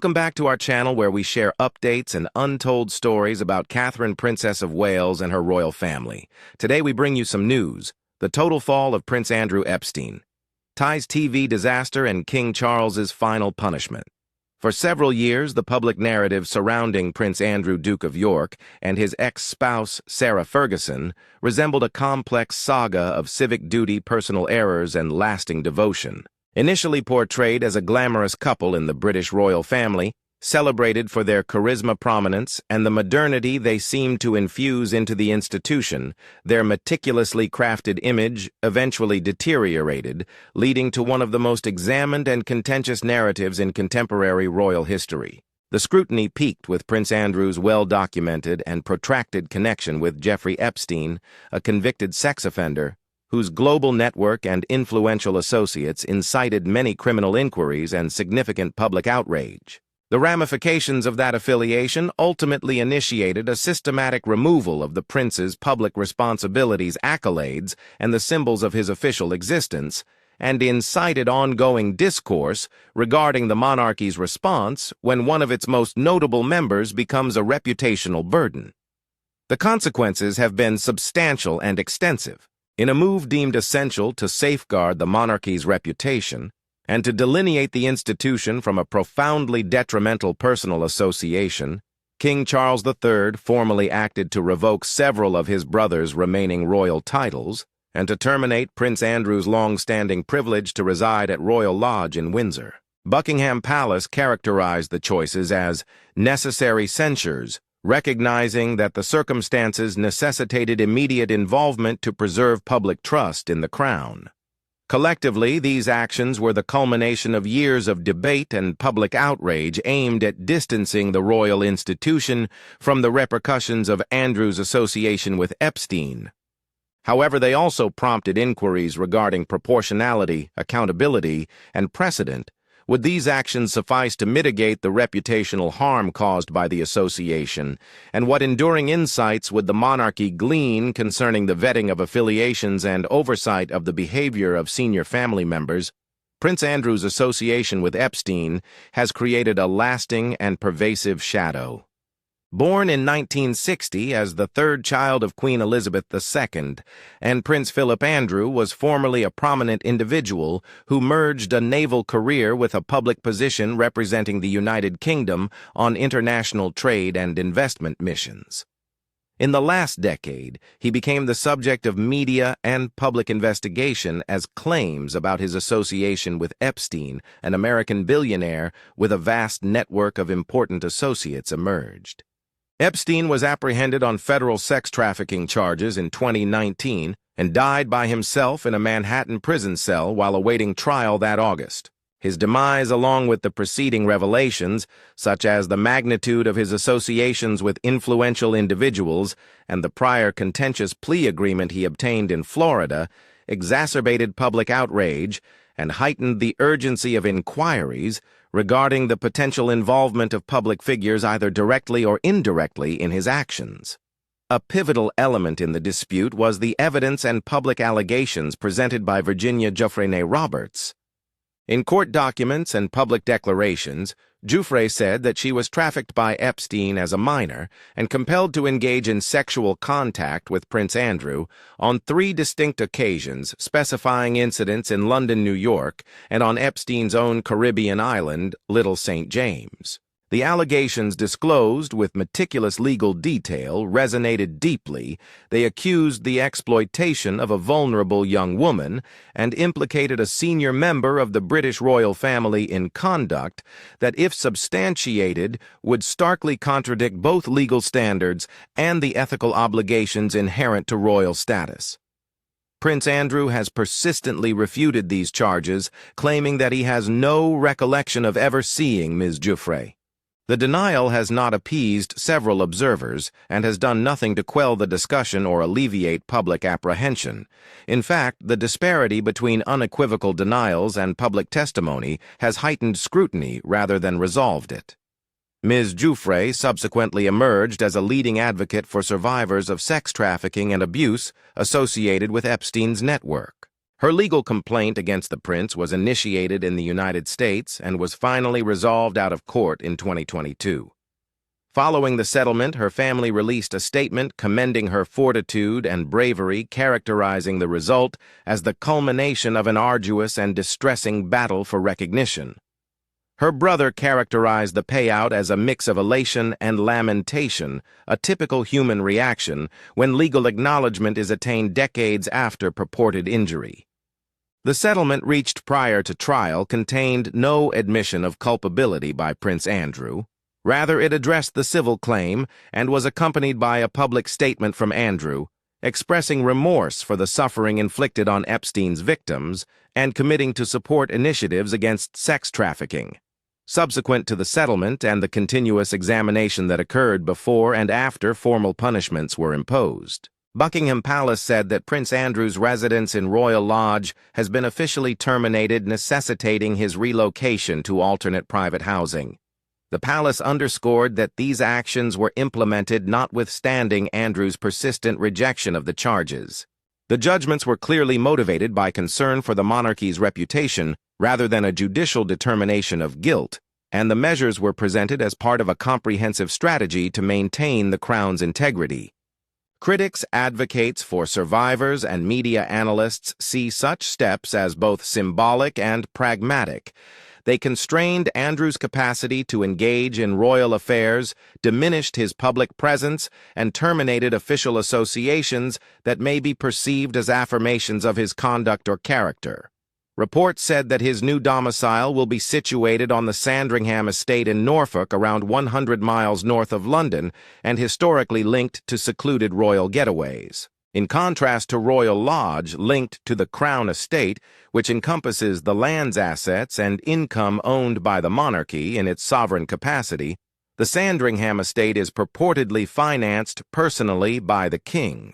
Welcome back to our channel where we share updates and untold stories about Catherine, Princess of Wales and her royal family. Today we bring you some news: the total fall of Prince Andrew Epstein, ties TV disaster and King Charles's final punishment. For several years, the public narrative surrounding Prince Andrew, Duke of York, and his ex-spouse, Sarah Ferguson, resembled a complex saga of civic duty, personal errors, and lasting devotion. Initially portrayed as a glamorous couple in the British royal family, celebrated for their charisma, prominence, and the modernity they seemed to infuse into the institution, their meticulously crafted image eventually deteriorated, leading to one of the most examined and contentious narratives in contemporary royal history. The scrutiny peaked with Prince Andrew's well-documented and protracted connection with Jeffrey Epstein, a convicted sex offender, whose global network and influential associates incited many criminal inquiries and significant public outrage. The ramifications of that affiliation ultimately initiated a systematic removal of the prince's public responsibilities, accolades, and the symbols of his official existence, and incited ongoing discourse regarding the monarchy's response when one of its most notable members becomes a reputational burden. The consequences have been substantial and extensive. In a move deemed essential to safeguard the monarchy's reputation and to delineate the institution from a profoundly detrimental personal association, King Charles III formally acted to revoke several of his brother's remaining royal titles and to terminate Prince Andrew's long-standing privilege to reside at Royal Lodge in Windsor. Buckingham Palace characterized the choices as necessary censures, recognizing that the circumstances necessitated immediate involvement to preserve public trust in the crown. Collectively, these actions were the culmination of years of debate and public outrage aimed at distancing the royal institution from the repercussions of Andrew's association with Epstein. However, they also prompted inquiries regarding proportionality, accountability, and precedent. Would these actions suffice to mitigate the reputational harm caused by the association, and what enduring insights would the monarchy glean concerning the vetting of affiliations and oversight of the behavior of senior family members? Prince Andrew's association with Epstein has created a lasting and pervasive shadow. Born in 1960 as the third child of Queen Elizabeth II, and Prince Philip Andrew was formerly a prominent individual who merged a naval career with a public position representing the United Kingdom on international trade and investment missions. In the last decade, he became the subject of media and public investigation as claims about his association with Epstein, an American billionaire with a vast network of important associates, emerged. Epstein was apprehended on federal sex trafficking charges in 2019 and died by himself in a Manhattan prison cell while awaiting trial that August. His demise, along with the preceding revelations, such as the magnitude of his associations with influential individuals and the prior contentious plea agreement he obtained in Florida, exacerbated public outrage and heightened the urgency of inquiries regarding the potential involvement of public figures either directly or indirectly in his actions. A pivotal element in the dispute was the evidence and public allegations presented by Virginia Giuffre Roberts. In court documents and public declarations, Giuffre said that she was trafficked by Epstein as a minor and compelled to engage in sexual contact with Prince Andrew on 3 distinct occasions, specifying incidents in London, New York, and on Epstein's own Caribbean island, Little St. James. The allegations, disclosed with meticulous legal detail, resonated deeply. They accused the exploitation of a vulnerable young woman and implicated a senior member of the British royal family in conduct that, if substantiated, would starkly contradict both legal standards and the ethical obligations inherent to royal status. Prince Andrew has persistently refuted these charges, claiming that he has no recollection of ever seeing Ms. Giuffre. The denial has not appeased several observers and has done nothing to quell the discussion or alleviate public apprehension. In fact, the disparity between unequivocal denials and public testimony has heightened scrutiny rather than resolved it. Ms. Giuffre subsequently emerged as a leading advocate for survivors of sex trafficking and abuse associated with Epstein's network. Her legal complaint against the prince was initiated in the United States and was finally resolved out of court in 2022. Following the settlement, her family released a statement commending her fortitude and bravery, characterizing the result as the culmination of an arduous and distressing battle for recognition. Her brother characterized the payout as a mix of elation and lamentation, a typical human reaction when legal acknowledgement is attained decades after purported injury. The settlement reached prior to trial contained no admission of culpability by Prince Andrew. Rather, it addressed the civil claim and was accompanied by a public statement from Andrew, expressing remorse for the suffering inflicted on Epstein's victims and committing to support initiatives against sex trafficking. Subsequent to the settlement and the continuous examination that occurred before and after formal punishments were imposed, Buckingham Palace said that Prince Andrew's residence in Royal Lodge has been officially terminated, necessitating his relocation to alternate private housing. The palace underscored that these actions were implemented notwithstanding Andrew's persistent rejection of the charges. The judgments were clearly motivated by concern for the monarchy's reputation rather than a judicial determination of guilt, and the measures were presented as part of a comprehensive strategy to maintain the crown's integrity. Critics, advocates for survivors, and media analysts see such steps as both symbolic and pragmatic. They constrained Andrew's capacity to engage in royal affairs, diminished his public presence, and terminated official associations that may be perceived as affirmations of his conduct or character. Reports said that his new domicile will be situated on the Sandringham estate in Norfolk, around 100 miles north of London, and historically linked to secluded royal getaways. In contrast to Royal Lodge, linked to the Crown Estate, which encompasses the land's assets and income owned by the monarchy in its sovereign capacity, the Sandringham Estate is purportedly financed personally by the king.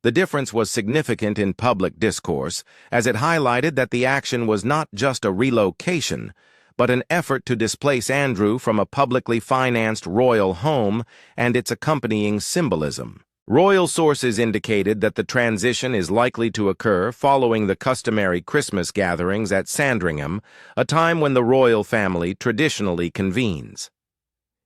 The difference was significant in public discourse, as it highlighted that the action was not just a relocation, but an effort to displace Andrew from a publicly financed royal home and its accompanying symbolism. Royal sources indicated that the transition is likely to occur following the customary Christmas gatherings at Sandringham, a time when the royal family traditionally convenes.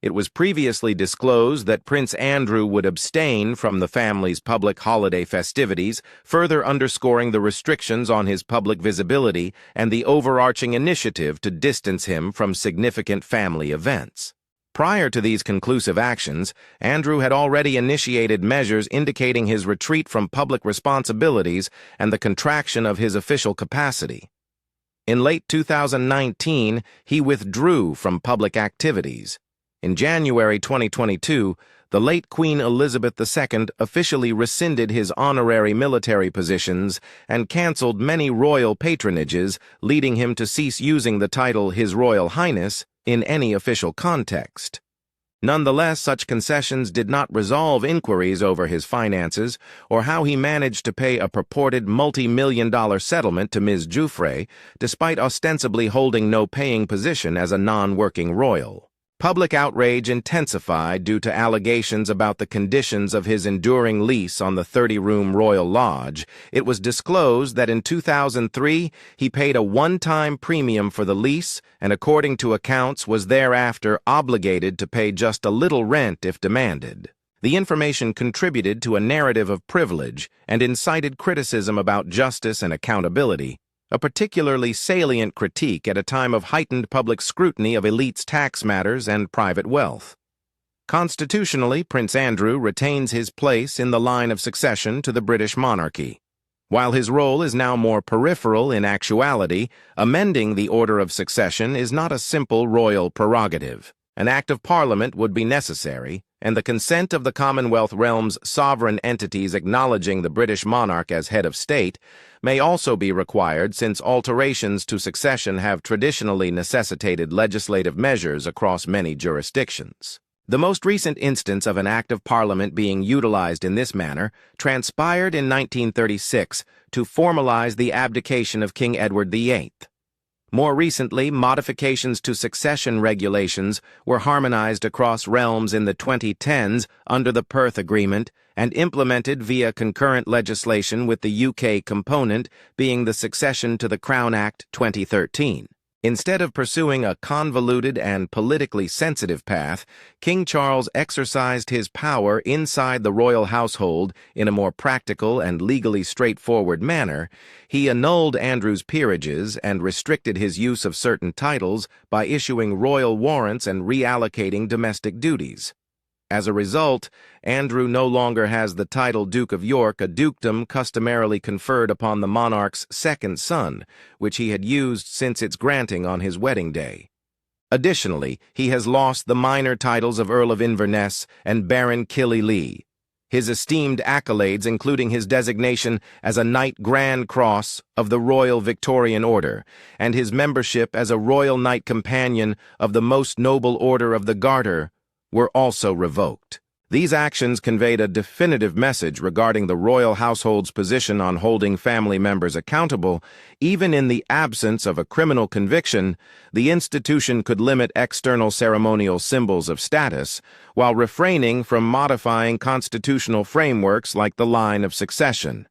It was previously disclosed that Prince Andrew would abstain from the family's public holiday festivities, further underscoring the restrictions on his public visibility and the overarching initiative to distance him from significant family events. Prior to these conclusive actions, Andrew had already initiated measures indicating his retreat from public responsibilities and the contraction of his official capacity. In late 2019, he withdrew from public activities. In January 2022, the late Queen Elizabeth II officially rescinded his honorary military positions and canceled many royal patronages, leading him to cease using the title His Royal Highness in any official context. Nonetheless, such concessions did not resolve inquiries over his finances or how he managed to pay a purported multi-million-dollar settlement to Ms. Giuffre, despite ostensibly holding no paying position as a non-working royal. Public outrage intensified due to allegations about the conditions of his enduring lease on the 30-room Royal Lodge. It was disclosed that in 2003 he paid a one-time premium for the lease and, according to accounts, was thereafter obligated to pay just a little rent if demanded. The information contributed to a narrative of privilege and incited criticism about justice and accountability, a particularly salient critique at a time of heightened public scrutiny of elites' tax matters and private wealth. Constitutionally, Prince Andrew retains his place in the line of succession to the British monarchy. While his role is now more peripheral in actuality, amending the order of succession is not a simple royal prerogative. An Act of Parliament would be necessary, and the consent of the Commonwealth realm's sovereign entities acknowledging the British monarch as head of state may also be required, since alterations to succession have traditionally necessitated legislative measures across many jurisdictions. The most recent instance of an Act of Parliament being utilized in this manner transpired in 1936 to formalize the abdication of King Edward VIII. More recently, modifications to succession regulations were harmonized across realms in the 2010s under the Perth Agreement and implemented via concurrent legislation, with the UK component being the Succession to the Crown Act 2013. Instead of pursuing a convoluted and politically sensitive path, King Charles exercised his power inside the royal household in a more practical and legally straightforward manner. He annulled Andrew's peerages and restricted his use of certain titles by issuing royal warrants and reallocating domestic duties. As a result, Andrew no longer has the title Duke of York, a dukedom customarily conferred upon the monarch's second son, which he had used since its granting on his wedding day. Additionally, he has lost the minor titles of Earl of Inverness and Baron Killy-Lee. His esteemed accolades, including his designation as a Knight Grand Cross of the Royal Victorian Order and his membership as a Royal Knight Companion of the Most Noble Order of the Garter, were also revoked. These actions conveyed a definitive message regarding the royal household's position on holding family members accountable. Even in the absence of a criminal conviction, the institution could limit external ceremonial symbols of status, while refraining from modifying constitutional frameworks like the line of succession.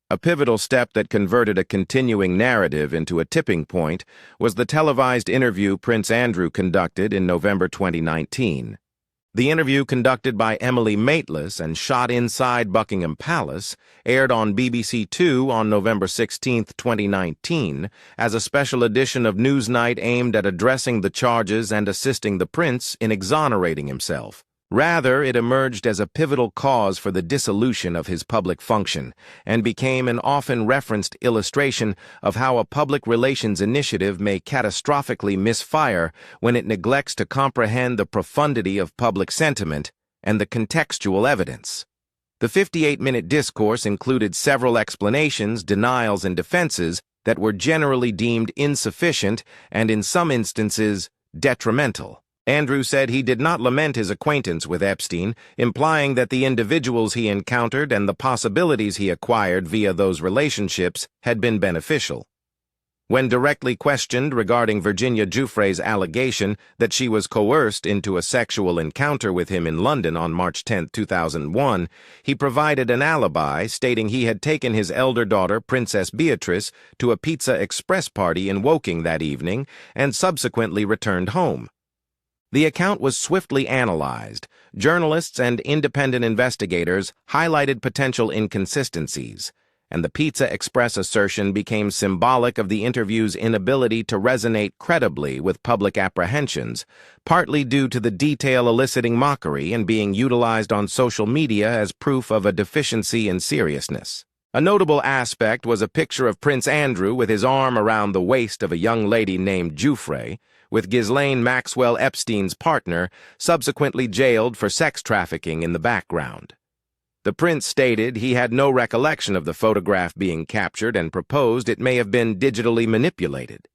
A pivotal step that converted a continuing narrative into a tipping point was the televised interview Prince Andrew conducted in November 2019. The interview, conducted by Emily Maitlis and shot inside Buckingham Palace, aired on BBC Two on November 16, 2019, as a special edition of Newsnight aimed at addressing the charges and assisting the prince in exonerating himself. Rather, it emerged as a pivotal cause for the dissolution of his public function and became an often referenced illustration of how a public relations initiative may catastrophically misfire when it neglects to comprehend the profundity of public sentiment and the contextual evidence. The 58-minute discourse included several explanations, denials, and defenses that were generally deemed insufficient and, in some instances, detrimental. Andrew said he did not lament his acquaintance with Epstein, implying that the individuals he encountered and the possibilities he acquired via those relationships had been beneficial. When directly questioned regarding Virginia Giuffre's allegation that she was coerced into a sexual encounter with him in London on March 10, 2001, he provided an alibi, stating he had taken his elder daughter, Princess Beatrice, to a Pizza Express party in Woking that evening and subsequently returned home. The account was swiftly analyzed. Journalists and independent investigators highlighted potential inconsistencies, and the Pizza Express assertion became symbolic of the interview's inability to resonate credibly with public apprehensions, partly due to the detail eliciting mockery and being utilized on social media as proof of a deficiency in seriousness. A notable aspect was a picture of Prince Andrew with his arm around the waist of a young lady named Giuffre, with Ghislaine Maxwell Epstein's partner, subsequently jailed for sex trafficking, in the background. The prince stated he had no recollection of the photograph being captured and proposed it may have been digitally manipulated.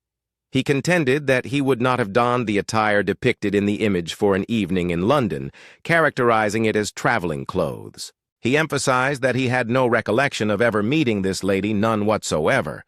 He contended that he would not have donned the attire depicted in the image for an evening in London, characterizing it as traveling clothes. He emphasized that he had no recollection of ever meeting this lady, none whatsoever.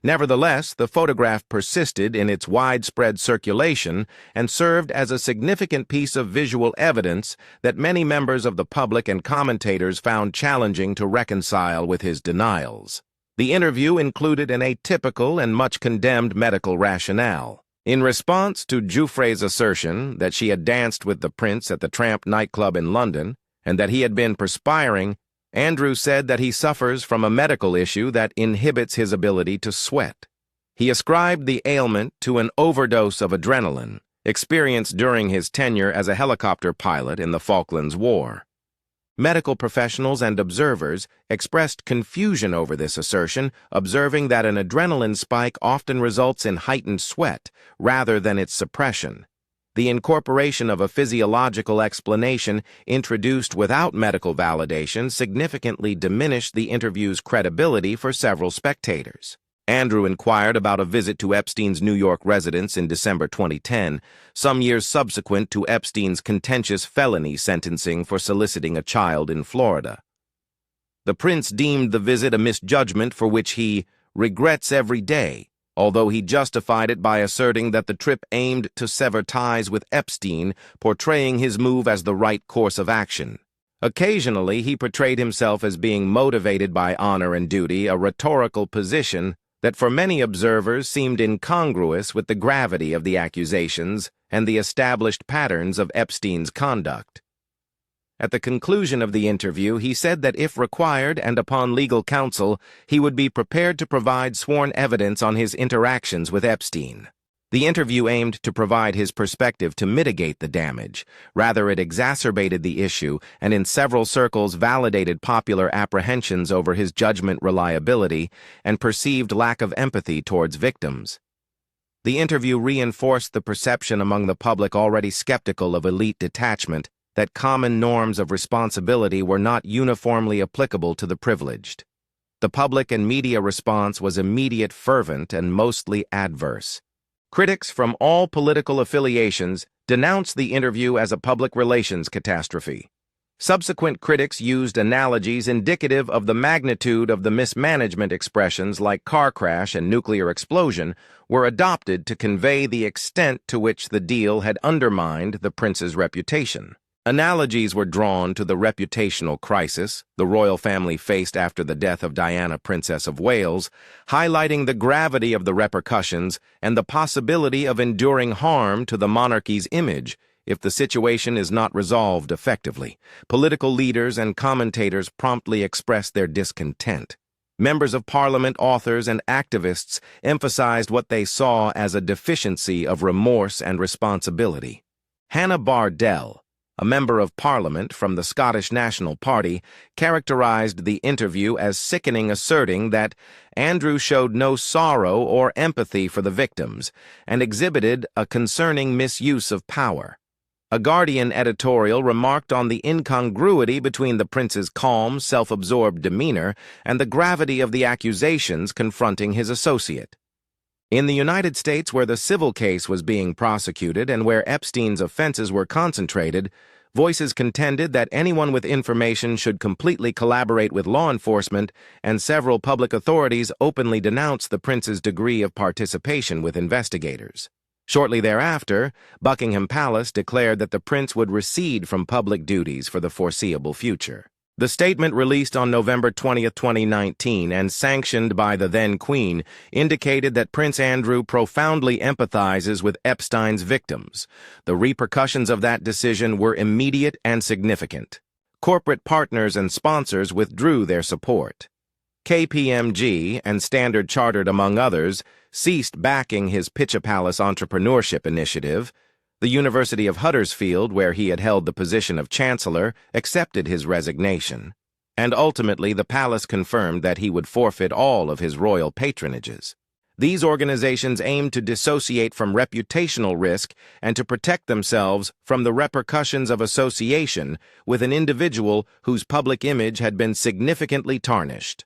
Nevertheless, the photograph persisted in its widespread circulation and served as a significant piece of visual evidence that many members of the public and commentators found challenging to reconcile with his denials. The interview included an atypical and much condemned medical rationale. In response to Giuffre's assertion that she had danced with the prince at the Tramp nightclub in London and that he had been perspiring, Andrew said that he suffers from a medical issue that inhibits his ability to sweat. He ascribed the ailment to an overdose of adrenaline, experienced during his tenure as a helicopter pilot in the Falklands War. Medical professionals and observers expressed confusion over this assertion, observing that an adrenaline spike often results in heightened sweat rather than its suppression. The incorporation of a physiological explanation introduced without medical validation significantly diminished the interview's credibility for several spectators. Andrew inquired about a visit to Epstein's New York residence in December 2010, some years subsequent to Epstein's contentious felony sentencing for soliciting a child in Florida. The prince deemed the visit a misjudgment for which he regrets every day, although he justified it by asserting that the trip aimed to sever ties with Epstein, portraying his move as the right course of action. Occasionally, he portrayed himself as being motivated by honor and duty, a rhetorical position that for many observers seemed incongruous with the gravity of the accusations and the established patterns of Epstein's conduct. At the conclusion of the interview, he said that if required and upon legal counsel, he would be prepared to provide sworn evidence on his interactions with Epstein. The interview aimed to provide his perspective to mitigate the damage. Rather, it exacerbated the issue and in several circles validated popular apprehensions over his judgment reliability and perceived lack of empathy towards victims. The interview reinforced the perception among the public already skeptical of elite detachment that common norms of responsibility were not uniformly applicable to the privileged. The public and media response was immediate, fervent, and mostly adverse. Critics from all political affiliations denounced the interview as a public relations catastrophe. Subsequent critics used analogies indicative of the magnitude of the mismanagement. Expressions like car crash and nuclear explosion were adopted to convey the extent to which the deal had undermined the prince's reputation. Analogies were drawn to the reputational crisis the royal family faced after the death of Diana, Princess of Wales, highlighting the gravity of the repercussions and the possibility of enduring harm to the monarchy's image if the situation is not resolved effectively. Political leaders and commentators promptly expressed their discontent. Members of Parliament, authors, and activists emphasized what they saw as a deficiency of remorse and responsibility. Hannah Bardell, a member of Parliament from the Scottish National Party, characterized the interview as sickening, asserting that Andrew showed no sorrow or empathy for the victims and exhibited a concerning misuse of power. A Guardian editorial remarked on the incongruity between the prince's calm, self-absorbed demeanor and the gravity of the accusations confronting his associate. In the United States, where the civil case was being prosecuted and where Epstein's offenses were concentrated, voices contended that anyone with information should completely collaborate with law enforcement, and several public authorities openly denounced the prince's degree of participation with investigators. Shortly thereafter, Buckingham Palace declared that the prince would recede from public duties for the foreseeable future. The statement, released on November 20, 2019, and sanctioned by the then-Queen, indicated that Prince Andrew profoundly empathizes with Epstein's victims. The repercussions of that decision were immediate and significant. Corporate partners and sponsors withdrew their support. KPMG and Standard Chartered, among others, ceased backing his Pitch-a-Palace entrepreneurship initiative. The University of Huddersfield, where he had held the position of chancellor, accepted his resignation, and ultimately the palace confirmed that he would forfeit all of his royal patronages. These organizations aimed to dissociate from reputational risk and to protect themselves from the repercussions of association with an individual whose public image had been significantly tarnished.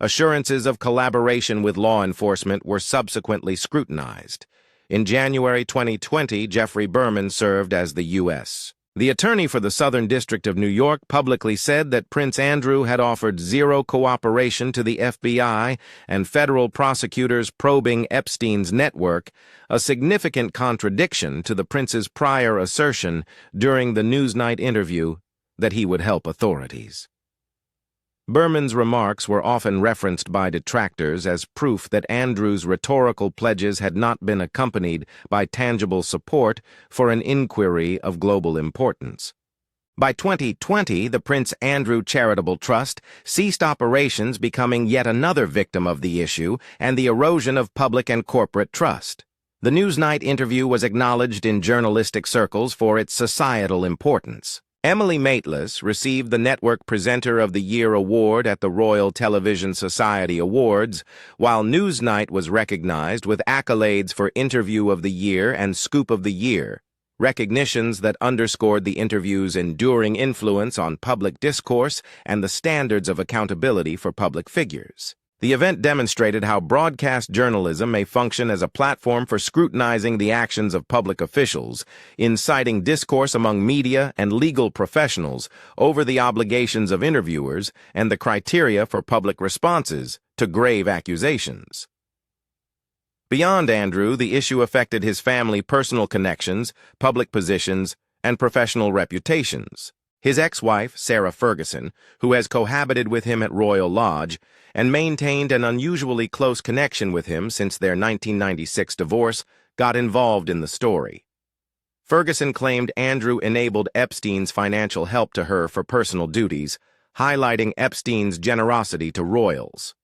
Assurances of collaboration with law enforcement were subsequently scrutinized. In January 2020, Jeffrey Berman served as the U.S. The attorney for the Southern District of New York publicly said that Prince Andrew had offered zero cooperation to the FBI and federal prosecutors probing Epstein's network, a significant contradiction to the prince's prior assertion during the Newsnight interview that he would help authorities. Berman's remarks were often referenced by detractors as proof that Andrew's rhetorical pledges had not been accompanied by tangible support for an inquiry of global importance. By 2020, the Prince Andrew Charitable Trust ceased operations, becoming yet another victim of the issue and the erosion of public and corporate trust. The Newsnight interview was acknowledged in journalistic circles for its societal importance. Emily Maitlis received the Network Presenter of the Year award at the Royal Television Society Awards, while Newsnight was recognized with accolades for Interview of the Year and Scoop of the Year, recognitions that underscored the interview's enduring influence on public discourse and the standards of accountability for public figures. The event demonstrated how broadcast journalism may function as a platform for scrutinizing the actions of public officials, inciting discourse among media and legal professionals over the obligations of interviewers and the criteria for public responses to grave accusations. Beyond Andrew, the issue affected his family personal connections, public positions, and professional reputations. His ex-wife, Sarah Ferguson, who has cohabited with him at Royal Lodge and maintained an unusually close connection with him since their 1996 divorce, got involved in the story. Ferguson claimed Andrew enabled Epstein's financial help to her for personal duties, highlighting Epstein's generosity to royals.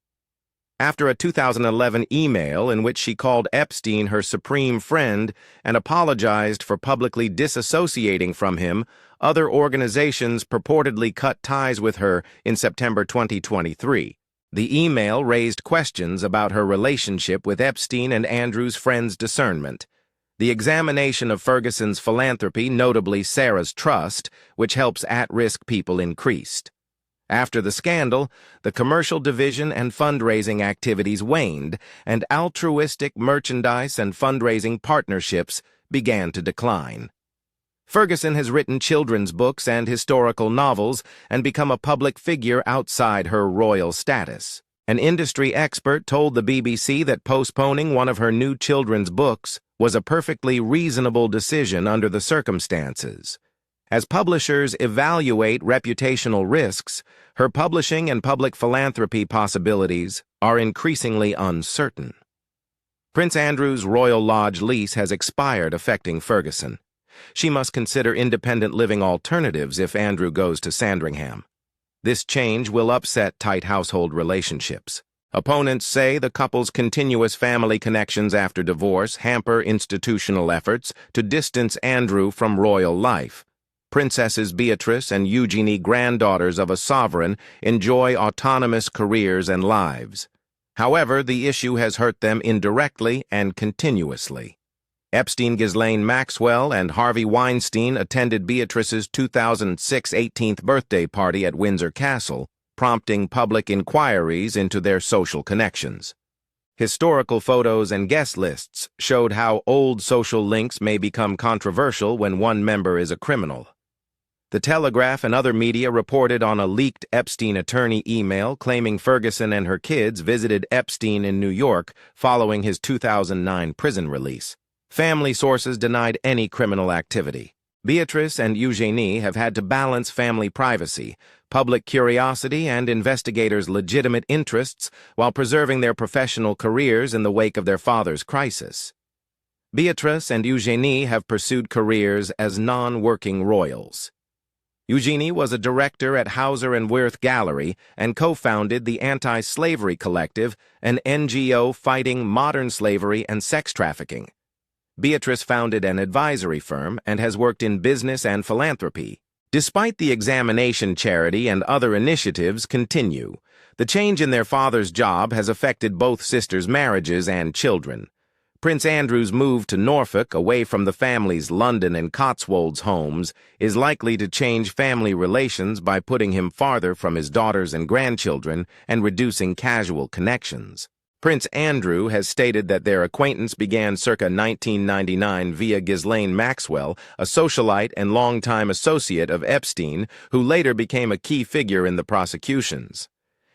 After a 2011 email in which she called Epstein her supreme friend and apologized for publicly disassociating from him, other organizations purportedly cut ties with her in September 2023. The email raised questions about her relationship with Epstein and Andrew's friends' discernment. The examination of Ferguson's philanthropy, notably Sarah's trust, which helps at-risk people, increased. After the scandal, the commercial division and fundraising activities waned, and altruistic merchandise and fundraising partnerships began to decline. Ferguson has written children's books and historical novels and become a public figure outside her royal status. An industry expert told the BBC that postponing one of her new children's books was a perfectly reasonable decision under the circumstances. As publishers evaluate reputational risks, her publishing and public philanthropy possibilities are increasingly uncertain. Prince Andrew's Royal Lodge lease has expired, affecting Ferguson. She must consider independent living alternatives if Andrew goes to Sandringham. This change will upset tight household relationships. Opponents say the couple's continuous family connections after divorce hamper institutional efforts to distance Andrew from royal life. Princesses Beatrice and Eugenie, granddaughters of a sovereign, enjoy autonomous careers and lives. However, the issue has hurt them indirectly and continuously. Epstein, Ghislaine Maxwell, and Harvey Weinstein attended Beatrice's 2006 18th birthday party at Windsor Castle, prompting public inquiries into their social connections. Historical photos and guest lists showed how old social links may become controversial when one member is a criminal. The Telegraph and other media reported on a leaked Epstein attorney email claiming Ferguson and her kids visited Epstein in New York following his 2009 prison release. Family sources denied any criminal activity. Beatrice and Eugenie have had to balance family privacy, public curiosity, and investigators' legitimate interests while preserving their professional careers in the wake of their father's crisis. Beatrice and Eugenie have pursued careers as non-working royals. Eugenie was a director at Hauser and Wirth Gallery and co-founded the Anti-Slavery Collective, an NGO fighting modern slavery and sex trafficking. Beatrice founded an advisory firm and has worked in business and philanthropy. Despite the examination, charity and other initiatives continue. The change in their father's job has affected both sisters' marriages and children. Prince Andrew's move to Norfolk, away from the family's London and Cotswolds homes, is likely to change family relations by putting him farther from his daughters and grandchildren and reducing casual connections. Prince Andrew has stated that their acquaintance began circa 1999 via Ghislaine Maxwell, a socialite and longtime associate of Epstein, who later became a key figure in the prosecutions.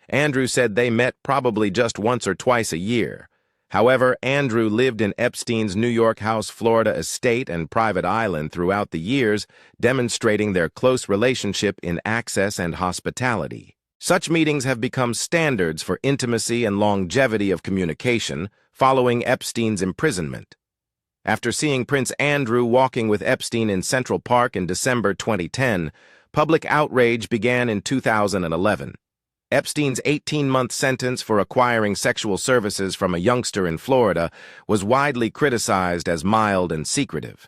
Andrew said they met probably just once or twice a year. However, Andrew lived in Epstein's New York House, Florida estate and private island throughout the years, demonstrating their close relationship in access and hospitality. Such meetings have become standards for intimacy and longevity of communication following Epstein's imprisonment. After seeing Prince Andrew walking with Epstein in Central Park in December 2010, public outrage began in 2011. Epstein's 18-month sentence for acquiring sexual services from a youngster in Florida was widely criticized as mild and secretive.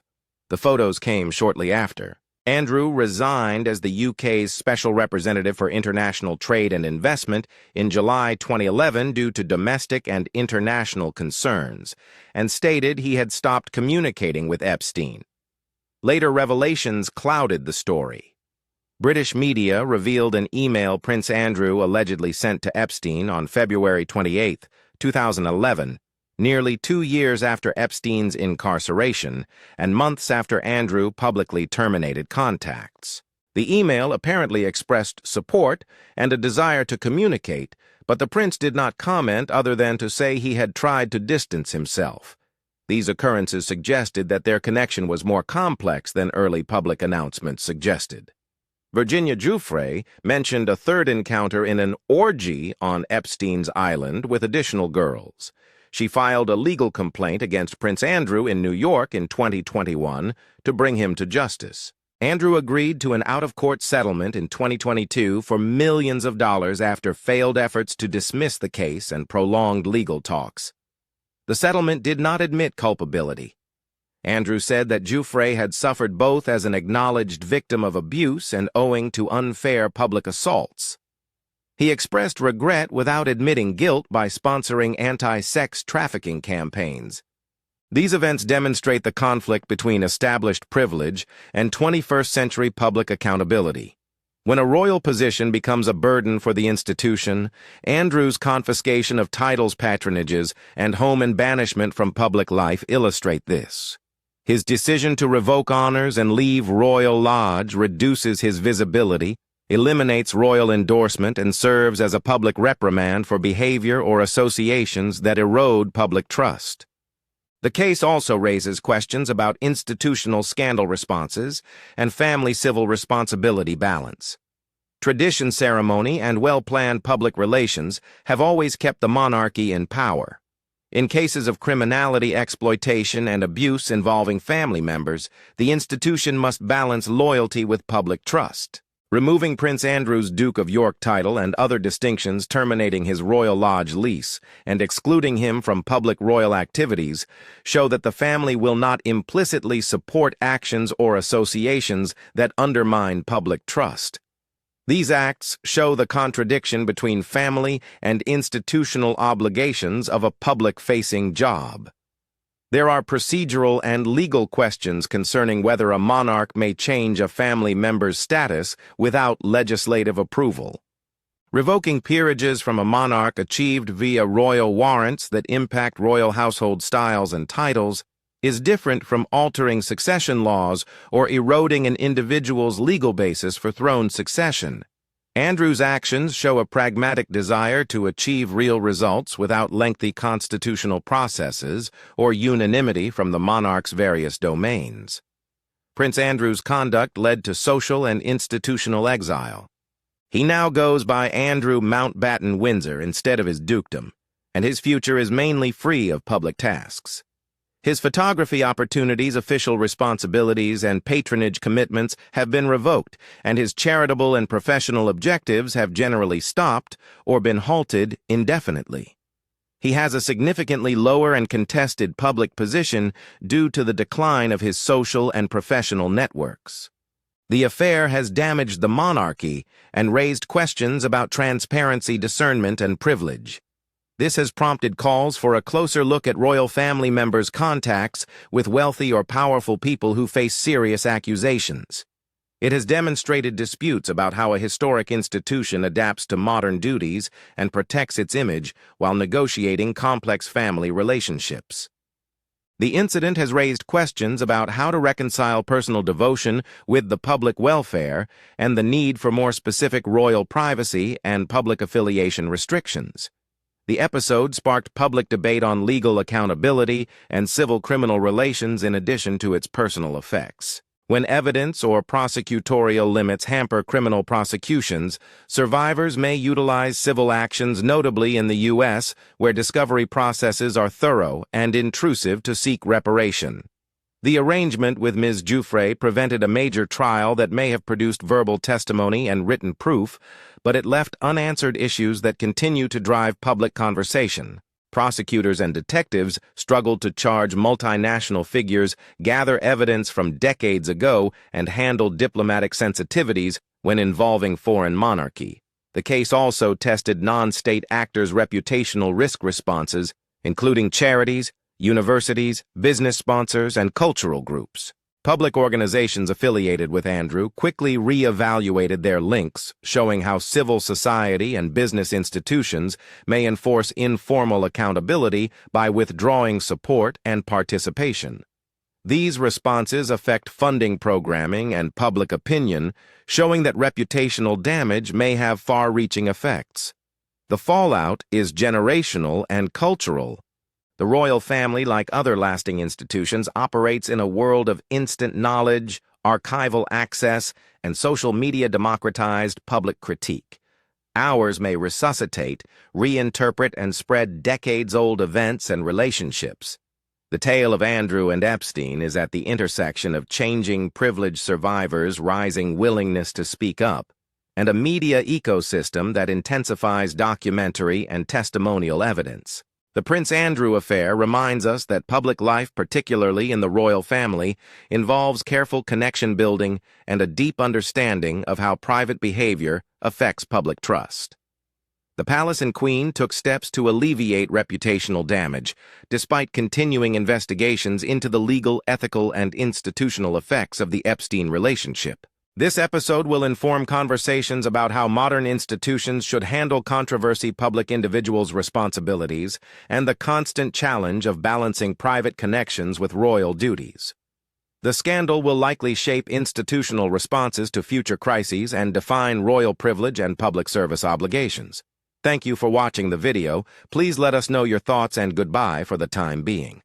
The photos came shortly after. Andrew resigned as the UK's Special Representative for International Trade and Investment in July 2011 due to domestic and international concerns, and stated he had stopped communicating with Epstein. Later revelations clouded the story. British media revealed an email Prince Andrew allegedly sent to Epstein on February 28, 2011, nearly 2 years after Epstein's incarceration and months after Andrew publicly terminated contacts. The email apparently expressed support and a desire to communicate, but the prince did not comment other than to say he had tried to distance himself. These occurrences suggested that their connection was more complex than early public announcements suggested. Virginia Giuffre mentioned a third encounter in an orgy on Epstein's island with additional girls. She filed a legal complaint against Prince Andrew in New York in 2021 to bring him to justice. Andrew agreed to an out-of-court settlement in 2022 for millions of dollars after failed efforts to dismiss the case and prolonged legal talks. The settlement did not admit culpability. Andrew said that Giuffre had suffered both as an acknowledged victim of abuse and owing to unfair public assaults. He expressed regret without admitting guilt by sponsoring anti-sex trafficking campaigns. These events demonstrate the conflict between established privilege and 21st-century public accountability. When a royal position becomes a burden for the institution, Andrew's confiscation of titles, patronages, and home and banishment from public life illustrate this. His decision to revoke honors and leave Royal Lodge reduces his visibility, eliminates royal endorsement, and serves as a public reprimand for behavior or associations that erode public trust. The case also raises questions about institutional scandal responses and family civil responsibility balance. Tradition, ceremony, and well-planned public relations have always kept the monarchy in power. In cases of criminality, exploitation, and abuse involving family members, the institution must balance loyalty with public trust. Removing Prince Andrew's Duke of York title and other distinctions, terminating his Royal Lodge lease, and excluding him from public royal activities show that the family will not implicitly support actions or associations that undermine public trust. These acts show the contradiction between family and institutional obligations of a public-facing job. There are procedural and legal questions concerning whether a monarch may change a family member's status without legislative approval. Revoking peerages from a monarch achieved via royal warrants that impact royal household styles and titles is different from altering succession laws or eroding an individual's legal basis for throne succession. Andrew's actions show a pragmatic desire to achieve real results without lengthy constitutional processes or unanimity from the monarch's various domains. Prince Andrew's conduct led to social and institutional exile. He now goes by Andrew Mountbatten Windsor instead of his dukedom, and his future is mainly free of public tasks. His photography opportunities, official responsibilities, and patronage commitments have been revoked, and his charitable and professional objectives have generally stopped or been halted indefinitely. He has a significantly lower and contested public position due to the decline of his social and professional networks. The affair has damaged the monarchy and raised questions about transparency, discernment, and privilege. This has prompted calls for a closer look at royal family members' contacts with wealthy or powerful people who face serious accusations. It has demonstrated disputes about how a historic institution adapts to modern duties and protects its image while negotiating complex family relationships. The incident has raised questions about how to reconcile personal devotion with the public welfare and the need for more specific royal privacy and public affiliation restrictions. The episode sparked public debate on legal accountability and civil-criminal relations in addition to its personal effects. When evidence or prosecutorial limits hamper criminal prosecutions, survivors may utilize civil actions, notably in the U.S., where discovery processes are thorough and intrusive to seek reparation. The arrangement with Ms. Giuffre prevented a major trial that may have produced verbal testimony and written proof, but it left unanswered issues that continue to drive public conversation. Prosecutors and detectives struggled to charge multinational figures, gather evidence from decades ago, and handle diplomatic sensitivities when involving foreign monarchy. The case also tested non-state actors' reputational risk responses, including charities, universities, business sponsors, and cultural groups. Public organizations affiliated with Andrew quickly re-evaluated their links, showing how civil society and business institutions may enforce informal accountability by withdrawing support and participation. These responses affect funding programming and public opinion, showing that reputational damage may have far-reaching effects. The fallout is generational and cultural. The royal family, like other lasting institutions, operates in a world of instant knowledge, archival access, and social media-democratized public critique. Ours may resuscitate, reinterpret, and spread decades-old events and relationships. The tale of Andrew and Epstein is at the intersection of changing privileged survivors' rising willingness to speak up, and a media ecosystem that intensifies documentary and testimonial evidence. The Prince Andrew affair reminds us that public life, particularly in the royal family, involves careful connection building and a deep understanding of how private behavior affects public trust. The palace and queen took steps to alleviate reputational damage, despite continuing investigations into the legal, ethical, and institutional effects of the Epstein relationship. This episode will inform conversations about how modern institutions should handle controversy, public individuals' responsibilities, and the constant challenge of balancing private connections with royal duties. The scandal will likely shape institutional responses to future crises and define royal privilege and public service obligations. Thank you for watching the video. Please let us know your thoughts and goodbye for the time being.